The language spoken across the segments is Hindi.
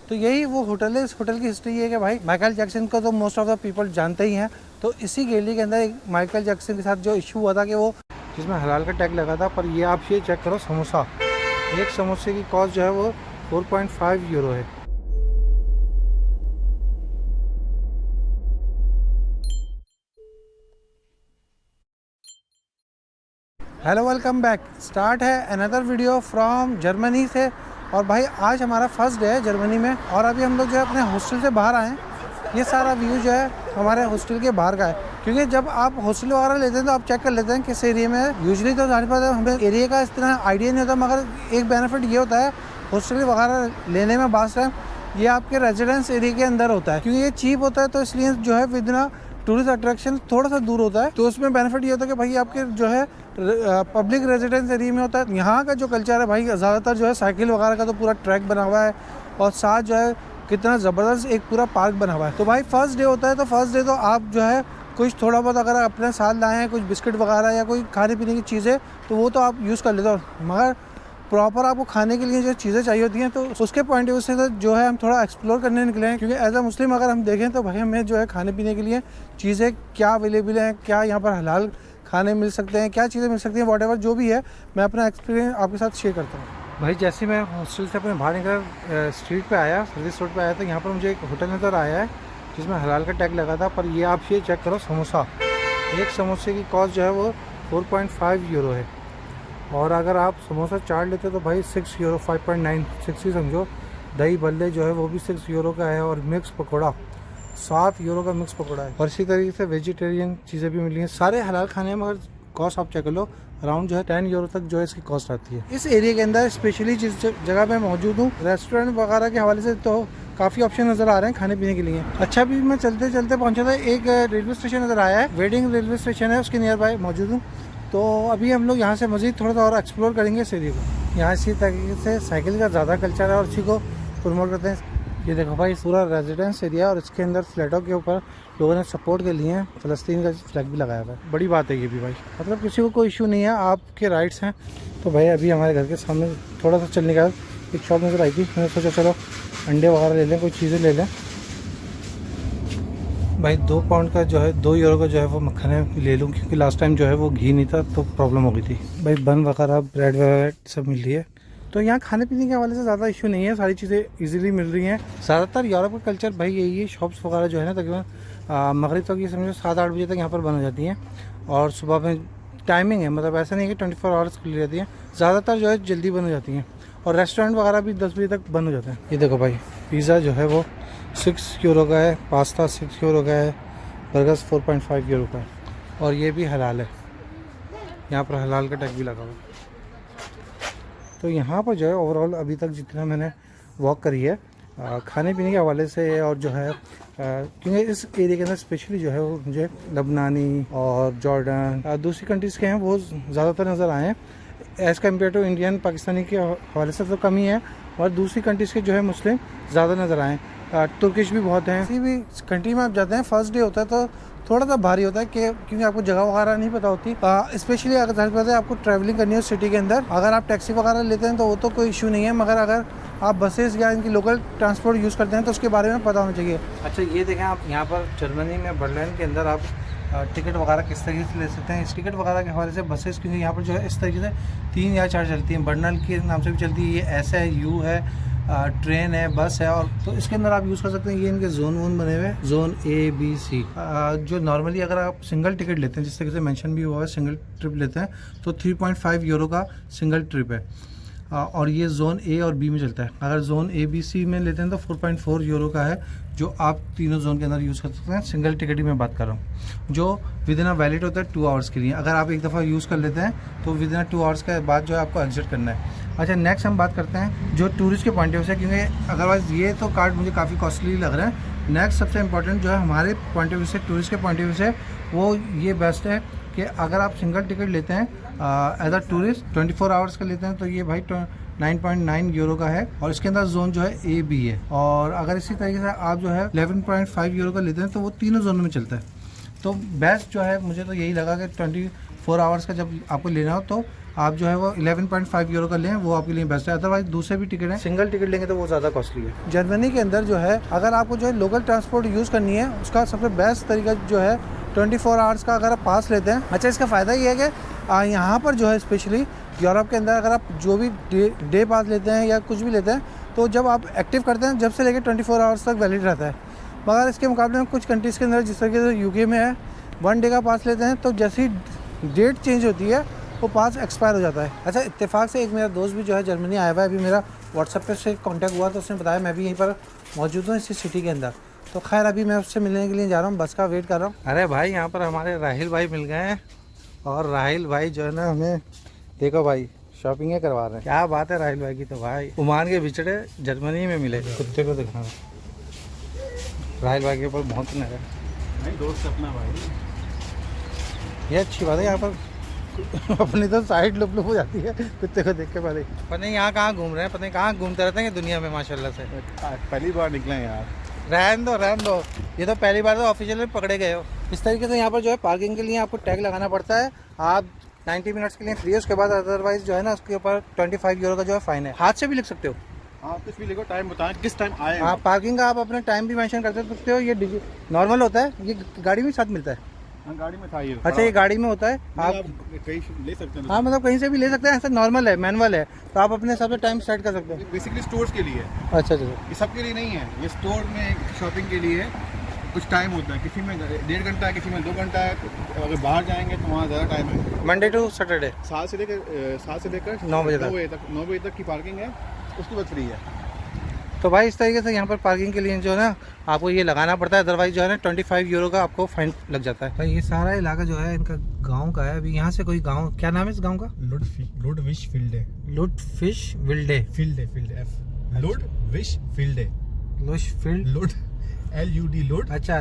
तो यही वो होटल है। इस होटल की हिस्ट्री ये है कि भाई माइकल जैक्सन को तो मोस्ट ऑफ द पीपल जानते ही हैं। तो इसी गैलरी के अंदर एक माइकल जैक्सन के साथ जो इशू हुआ था कि वो जिसमें हलाल का टैग लगा था, पर ये आप ये चेक करो समोसा, एक समोसे की कॉस्ट जो है वो 4.5 यूरो है। Hello welcome back. स्टार्ट है अनदर वीडियो फ्रॉम जर्मनी से। और भाई आज हमारा फर्स्ट डे है जर्मनी में और अभी हम लोग जो है अपने हॉस्टल से बाहर आए हैं। ये सारा व्यू जो है हमारे हॉस्टल के बाहर का है, क्योंकि जब आप हॉस्टल वगैरह लेते हैं तो आप चेक कर लेते हैं किस एरिया में है। यूजुअली तो जाने पर हमें एरिया का इस तरह आइडिया नहीं होता, मगर एक बेनिफिट ये होता है हॉस्टल वगैरह लेने में बास टाइम ये आपके रेजिडेंस एरिया के अंदर होता है, क्योंकि ये चीप होता है। तो इसलिए जो है विदिन टूरिस्ट अट्रैक्शन थोड़ा सा दूर होता है। तो उसमें बेनिफिट ये होता है कि भाई आपके जो है पब्लिक रेजिडेंस एरिया में होता है। यहाँ का जो कल्चर है भाई ज़्यादातर जो है साइकिल वगैरह का तो पूरा ट्रैक बना हुआ है और साथ जो है कितना ज़बरदस्त एक पूरा पार्क बना हुआ है। तो भाई फर्स्ट डे होता है, तो फर्स्ट डे तो आप जो है कुछ थोड़ा बहुत अगर अपने साथ लाए हैं कुछ बिस्किट वगैरह या कोई खाने पीने की चीज़ें तो वो तो आप यूज़ कर लेते हो, मगर प्रॉपर आपको खाने के लिए जो चीज़ें चाहिए होती हैं तो उसके पॉइंट ऑफ व्यू से जो है हम थोड़ा एक्सप्लोर करने निकले हैं। क्योंकि एज अ मुस्लिम अगर हम देखें तो भाई हमें जो है खाने पीने के लिए चीज़ें क्या अवेलेबल हैं, क्या यहाँ पर हलाल खाने मिल सकते हैं, क्या चीज़ें मिल सकती हैं, वॉट जो भी है मैं अपना एक्सपीरियंस आपके साथ शेयर करता हूँ। भाई जैसे मैं हॉस्टल से अपने बाहर निकल स्ट्रीट पे आया, सर्विस रोड पे आया, तो यहाँ पर मुझे एक होटल नज़र आया है जिसमें हलाल का टैग लगा था। पर ये आप ये चेक करो समोसा, एक समोसे की कॉस्ट जो है वो 4.5 यूरो है। और अगर आप समोसा चाट लेते तो भाई 6 यूरो 5.9 6 ही समझो। दही बल्ले जो है वो भी 6 यूरो का है और मिक्स पकौड़ा 7 यूरो का मिक्स पकौड़ा है। और इसी तरीके से वेजिटेरियन चीज़ें भी मिली हैं, सारे हलाल खाने में, मगर कॉस्ट आप चेक कर लो अराउंड जो है 10 यूरो तक जो है इसकी कॉस्ट आती है। इस एरिया के अंदर स्पेशली जिस जगह मैं मौजूद हूँ रेस्टोरेंट वगैरह के हवाले से तो काफ़ी ऑप्शन नज़र आ रहे हैं खाने पीने के लिए। अच्छा भी मैं चलते चलते पहुँचा था, एक रेलवे स्टेशन नज़र आया है, वेडिंग रेलवे स्टेशन है, उसके नियर बाय मौजूद हूँ। तो अभी हम लोग यहाँ से मज़ीद थोड़ा सा और एक्सप्लोर करेंगे इस एरिया को। यहाँ इसी तरीके से साइकिल का ज़्यादा कल्चर है और इसी को प्रमोट करते हैं। ये देखो भाई पूरा रेजिडेंस एरिया और इसके अंदर फ्लैटों के ऊपर लोगों ने सपोर्ट के लिए फ़लस्तीन का फ्लैग भी लगाया हुआ है। बड़ी बात है ये भी भाई, मतलब किसी को कोई इशू नहीं है, आपके राइट्स हैं। तो भाई अभी हमारे घर के सामने थोड़ा सा चलने का एक शॉप नज़र आई थी, मैंने सोचा चलो अंडे वगैरह ले लें, कोई चीज़ें ले लें। भाई 2 पाउंड का जो है 2 यूरो का जो है वो मक्खन ले लूँ, क्योंकि लास्ट टाइम जो है वो घी नहीं था तो प्रॉब्लम हो गई थी। भाई बन वगैरह ब्रेड वगैरह सब मिल रही है। तो यहाँ खाने पीने के हवाले से ज़्यादा इशू नहीं है, सारी चीज़ें इजीली मिल रही हैं। ज़्यादातर यूरोप का कल्चर भाई यही है, शॉप्स वगैरह जो है ना तकरीबन मगरिब तक ये समझो 7-8 बजे तक यहाँ पर बंद हो जाती हैं। और सुबह में टाइमिंग है, मतलब ऐसा नहीं है कि 24 आवर्स खुली रहती हैं, ज़्यादातर जो है जल्दी बंद हो जाती हैं। और रेस्टोरेंट वगैरह भी 10 बजे तक बंद हो जाते हैं। ये देखो भाई पिज़्ज़ा जो है वो 6 यूरो का है, पास्ता 6 यूरो का है, बर्गर्स 4.5 यूरो का है। और ये भी हलाल है, यहाँ पर हलाल का टैग भी लगा हुआ है। तो यहाँ पर जो है ओवरऑल अभी तक जितना मैंने वॉक करी है खाने पीने के हवाले से, और जो है क्योंकि इस एरिया के अंदर स्पेशली जो है वो मुझे लबनानी और जॉर्डन दूसरी कंट्रीज़ के हैं वो ज़्यादातर नज़र आए हैं। As compare to Indian Pakistani के हवाले से तो कम ही है, और दूसरी कंट्रीज़ के जो है मुस्लिम ज़्यादा नज़र आए। तुर्किश भी बहुत हैं। किसी भी कंट्री में आप जाते हैं फर्स्ट डे होता है तो थोड़ा सा भारी होता है क्योंकि आपको जगह वगैरह नहीं पता होती। स्पेशली अगर जाहिर बात है आपको ट्रैवलिंग करनी हो सिटी के अंदर, अगर आप टैक्सी वगैरह लेते हैं तो वो तो कोई इशू नहीं है, मगर अगर आप बसेस या इनकी लोकल ट्रांसपोर्ट यूज़ करते हैं तो उसके बारे में पता होना चाहिए। अच्छा ये देखें आप यहाँ पर जर्मनी में बर्लिन के अंदर आप टिकट वगैरह किस तरीके से ले सकते हैं। इस टिकट वगैरह के हवाले से बसेस, क्योंकि यहाँ पर जो है इस तरीके से 3 या 4 चलती हैं, बर्नल के नाम से भी चलती है, ये ऐसा है, यू है, ट्रेन है, बस है। और तो इसके अंदर आप यूज़ कर सकते हैं, ये इनके जोन वोन बने हुए हैं, जोन A B C। जो नॉर्मली अगर आप सिंगल टिकट लेते हैं, जिस तरीके से मेंशन भी हुआ है सिंगल ट्रिप लेते हैं तो 3.5 यूरो का सिंगल ट्रिप है। और ये जोन A और B में चलता है। अगर जोन A B C में लेते हैं तो 4.4 यूरो का है, जो आप तीनों जोन के अंदर यूज़ कर सकते हैं। सिंगल टिकट ही मैं बात कर रहा हूँ, जो विद इन अ वैलिड होता है 2 आवर्स के लिए। अगर आप एक दफ़ा यूज़ कर लेते हैं तो विद इन 2 आवर्स के बाद जो है आपको एग्जिट करना है। अच्छा नेक्स्ट हम बात करते हैं जो टूरिस्ट के पॉइंट ऑफ व्यू से, क्योंकि अदरवाइज़ ये तो कार्ड मुझे काफ़ी कॉस्टली लग रहा है। नेक्स्ट सबसे इंपॉर्टेंट जो है हमारे पॉइंट ऑफ व्यू से, टूरिस्ट के पॉइंट ऑफ व्यू से, वो ये बेस्ट है कि अगर आप सिंगल टिकट लेते हैं एज अ टूरिस्ट 24 आवर्स का लेते हैं तो ये भाई 9.9 यूरो का है, और इसके अंदर जोन जो है A B है। और अगर इसी तरीके से आप जो है 11.5 यूरो का लेते हैं तो वो तीनों जोनों में चलता है। तो बेस्ट जो है मुझे तो यही लगा कि 24 आवर्स का जब आपको लेना हो तो आप जो है वो 11.5 यूरो का लें, वो आपके लिए बेस्ट है। अदरवाइज दूसरे भी टिकट हैं, सिंगल टिकट लेंगे तो वो ज़्यादा कॉस्टली है। जर्मनी के अंदर जो है अगर आपको जो है लोकल ट्रांसपोर्ट यूज़ करनी है, उसका सबसे बेस्ट तरीका जो है 24 आवर्स का अगर आप पास लेते हैं। अच्छा, इसका फ़ायदा ये है कि यहाँ पर जो है स्पेशली यूरोप के अंदर अगर आप जो भी डे पास लेते हैं या कुछ भी लेते हैं, तो जब आप एक्टिव करते हैं जब से लेकर 24 आवर्स तक वैलिड रहता है। मगर इसके मुकाबले में कुछ कंट्रीज़ के अंदर जिस तरीके से यूके में है 1 डे का पास लेते हैं, तो जैसी डेट चेंज होती है वो पास एक्सपायर हो जाता है। अच्छा, इत्तेफाक से एक मेरा दोस्त भी जो है जर्मनी आया हुआ है, अभी मेरा व्हाट्सएप पे से कांटेक्ट हुआ तो उसने बताया मैं भी यहीं पर मौजूद हूँ इसी सिटी के अंदर। तो खैर अभी मैं उससे मिलने के लिए जा रहा हूँ, बस का वेट कर रहा हूँ। अरे भाई, यहाँ पर हमारे राहिल भाई मिल गए हैं और राहिल भाई जो है ना हमें देखो भाई शॉपिंग करवा रहे हैं। क्या बात है राहिल भाई की। तो भाई ओमान के बिछड़े जर्मनी में मिले, कुत्ते को दिखाना। राहिल भाई के ऊपर बहुत नजर है, दोस्त अपना भाई। ये अच्छी बात है, यहाँ पर अपनी तो साइड लुप हो जाती है कुत्ते को देख के। पहले पता नहीं यहाँ कहाँ घूम रहे हैं, पता नहीं कहाँ घूमते रहते हैं दुनिया में माशाल्लाह से। पहली बार निकले यार। रहन दो, ये तो पहली बार तो ऑफिशियल में पकड़े गए हो। इस तरीके से यहाँ पर जो है पार्किंग के लिए आपको टैग लगाना पड़ता है। आप 90 मिनट्स के लिए फ्री है, उसके बाद अदरवाइज जो है ना उसके ऊपर 25 यूरो का जो है फाइन है। हाथ से भी लिख सकते हो आप, कुछ भी लिखो, टाइम बताएं किस टाइम आए। आप पार्किंग का आप अपना टाइम भी मेंशन कर सकते हो। ये नॉर्मल होता है, ये गाड़ी में साथ मिलता है। गाड़ी में था ये। अच्छा, ये गाड़ी में होता है, आप कहीं ले सकते हैं। हाँ मतलब कहीं से भी ले सकते हैं, ऐसा नॉर्मल है, मैनुअल है, तो आप अपने हिसाब से टाइम सेट कर सकते हो। बेसिकली स्टोर्स के लिए। अच्छा, ये सबके लिए नहीं है, ये स्टोर में शॉपिंग के लिए कुछ टाइम होता है। किसी में 1.5 घंटा है, किसी में 2 घंटा है। तो अगर बाहर जाएंगे तो वहाँ ज़्यादा टाइम है। मंडे टू सैटरडे 7 से लेकर 9 बजे तक की पार्किंग है, उसके बाद फ्री है। तो भाई इस तरीके से यहाँ पर पार्किंग के लिए जो है ना आपको ये लगाना पड़ता है, अदरवाइज जो है ना 25 यूरो का आपको फाइन लग जाता है। भाई ये सारा इलाका जो है इनका गांव का है। अभी यहाँ से कोई गांव, क्या नाम है इस गांव का? लुडविशफिल्डे। लुडविशफिल्डे। लुडविशफिल्डे। लुडविशफिल्ड। LUD लुड। अच्छा,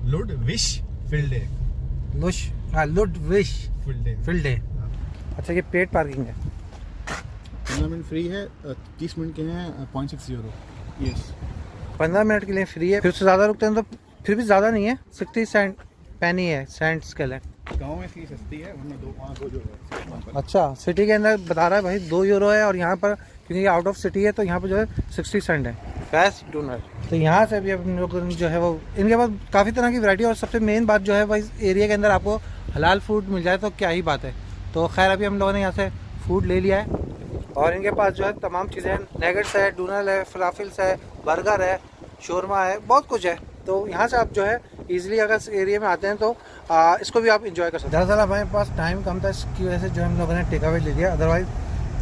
लुडविशफिल्डे। लुडविशफिल्डे। अच्छा, ये पेड पार्किंग है। 15 मिनट फ्री है, 30 मिनट के हैं 0.6 यूरो। यस, 15 मिनट के लिए फ्री है, फिर उससे ज़्यादा रुकते हैं तो फिर भी ज़्यादा नहीं है, 60 सेंट पैनी है, सेंट्स के लिए। गाँव में फीस सस्ती है, वरना 2 यूरो। अच्छा, सिटी के अंदर बता रहा है भाई 2 यूरो है, और यहाँ पर क्योंकि ये आउट ऑफ सिटी है तो यहाँ पर जो है 60 सेंट है। Best donor. तो यहाँ से भी अपने लोग जो है वो, इनके पास काफ़ी तरह की वैरायटी, और सबसे मेन बात जो है भाई एरिया के अंदर आपको हलाल फूड मिल जाए तो क्या ही बात है। तो खैर अभी हम लोगों ने यहाँ से फूड ले लिया है, और इनके पास जो है तमाम चीज़ें हैं, नगेट्स है, डूनल है, फलाफिल्स है, बर्गर है, शोरमा है, बहुत कुछ है। तो यहाँ से आप जो है इजीली अगर इस एरिया में आते हैं तो इसको भी आप इंजॉय कर सकते हैं। दरअसल हमारे पास टाइम कम था, इसकी वजह से जो हम लोगों ने टेक अवे ले लिया, अदरवाइज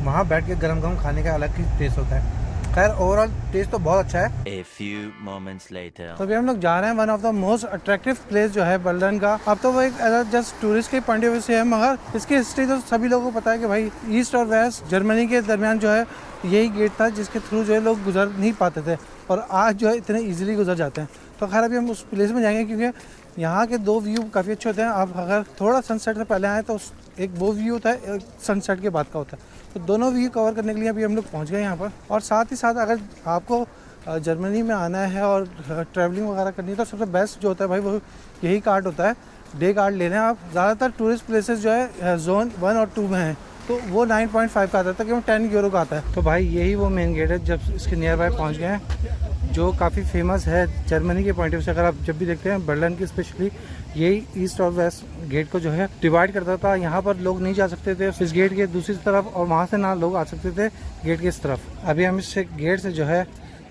वहाँ बैठ के गरम खाने का अलग ही टेस्ट होता है। खैर ओवरऑल टेस्ट तो बहुत अच्छा है। A few moments later. तो अभी हम लोग जा रहे हैं one of the most attractive place जो है बर्लिन का। अब तो वो एक जस्ट टूरिस्ट के पॉइंट ऑफ व्यू से है, मगर इसकी हिस्ट्री तो सभी लोगों को पता है कि भाई ईस्ट और वेस्ट जर्मनी के दरमियान जो है यही गेट था जिसके थ्रू जो है लोग गुजर नहीं पाते थे, और आज जो है इतने ईजिली गुजर जाते हैं। तो खैर अभी हम उस प्लेस में जाएंगे, क्योंकि यहाँ के 2 व्यू काफ़ी अच्छे होते हैं। आप अगर थोड़ा सनसेट से पहले आए तो एक वो व्यू होता है, एक सनसेट के बाद का होता है। तो दोनों व्यू कवर करने के लिए अभी हम लोग पहुँच गए यहाँ पर। और साथ ही साथ अगर आपको जर्मनी में आना है और ट्रैवलिंग वगैरह करनी है तो सबसे बेस्ट जो होता है भाई वो यही कार्ड होता है, डे कार्ड ले लें आप। ज़्यादातर टूरिस्ट प्लेसेस जो है जोन 1 और 2 में हैं, तो वो 9.5 का आता है, तकरीबन 10 यूरो का आता है। तो भाई यही वो मेन गेट है, जब इसके नियर बाय पहुँच गए हैं, जो काफ़ी फेमस है जर्मनी के पॉइंट ऑफ व्यू से। अगर आप जब भी देखते हैं बर्लिन की स्पेशली, यही ईस्ट और वेस्ट गेट को जो है डिवाइड करता था। यहाँ पर लोग नहीं जा सकते थे इस गेट के दूसरी तरफ, और वहाँ से ना लोग आ सकते थे गेट की इस तरफ। अभी हम इस गेट से जो है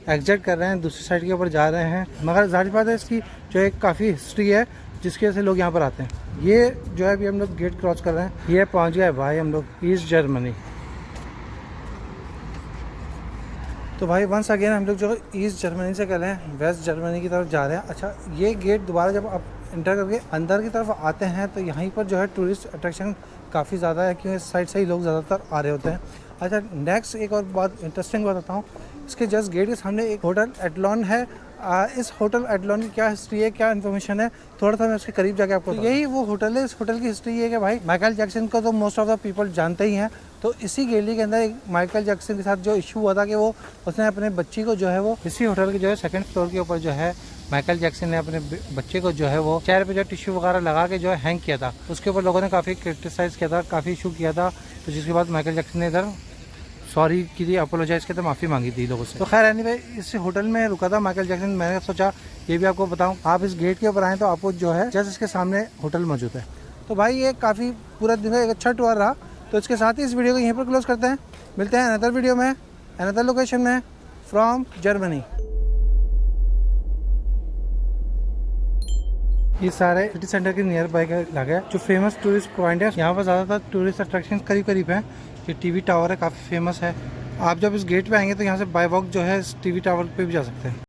एग्जिट कर रहे हैं, दूसरी साइड के ऊपर जा रहे हैं। मगर जाहिर बात है इसकी जो एक काफ़ी हिस्ट्री है जिसकी वजह से लोग यहाँ पर आते हैं। ये जो है अभी हम लोग गेट क्रॉस कर रहे हैं, ये पहुँच गया है भाई हम लोग ईस्ट जर्मनी। तो भाई वंस अगेन हम लोग जो ईस्ट जर्मनी से कह हैं वेस्ट जर्मनी की तरफ जा रहे हैं। अच्छा, ये गेट दोबारा जब आप इंटर करके अंदर की तरफ आते हैं तो यहीं पर जो है टूरिस्ट अट्रैक्शन काफ़ी ज़्यादा है, क्योंकि इस साइड से ही लोग ज़्यादातर आ रहे होते हैं। अच्छा, नेक्स्ट एक और बात इंटरेस्टिंग बताता हूँ, इसके जस्ट गेट के सामने एक होटल एटलॉन है। इस होटल एटलॉन की क्या हिस्ट्री है, क्या इन्फॉर्मेशन है, थोड़ा सा मैं उसके करीब जाके आपको यही वो होटल है। इस होटल की हिस्ट्री ये है कि भाई माइकल जैक्सन को तो मोस्ट ऑफ द पीपल जानते ही हैं। तो इसी गैलरी के अंदर एक माइकल जैक्सन के साथ जो इशू हुआ था कि वो उसने अपने बच्ची को जो है वो इसी होटल के जो है 2nd फ्लोर के ऊपर जो है माइकल जैक्सन ने अपने बच्चे को जो है वो चेहरे पे जो टिश्यू वगैरह लगा के जो है हैंग किया था, उसके ऊपर लोगों ने काफ़ी क्रिटिसाइज़ किया था, काफ़ी इशू किया था। तो जिसके बाद माइकल जैक्सन ने इधर सॉरी की थी, अपोलोजाइज़ किया था, माफ़ी मांगी थी लोगों से। तो खैर एनीवे इस होटल में रुका था माइकल जैक्सन। मैंने सोचा ये भी आपको बताऊँ, आप इस गेट के ऊपर आएँ तो आपको जो है जस्ट इसके सामने होटल मौजूद है। तो भाई ये काफ़ी पूरा दिन एक अच्छा टूर रहा। तो इसके साथ ही इस वीडियो को यहीं पर क्लोज करते हैं। मिलते हैं अनदर वीडियो में, अनदर लोकेशन में फ्रॉम जर्मनी। ये सारे सिटी सेंटर के नियर बाय का इलाका है जो फेमस टूरिस्ट पॉइंट है। यहाँ पर ज़्यादातर टूरिस्ट अट्रैक्शन करीब करीब हैं। ये टीवी टावर है, काफ़ी फेमस है। आप जब इस गेट पे आएंगे तो यहाँ से बाय वॉक जो है इस टीवी टावर पे भी जा सकते हैं।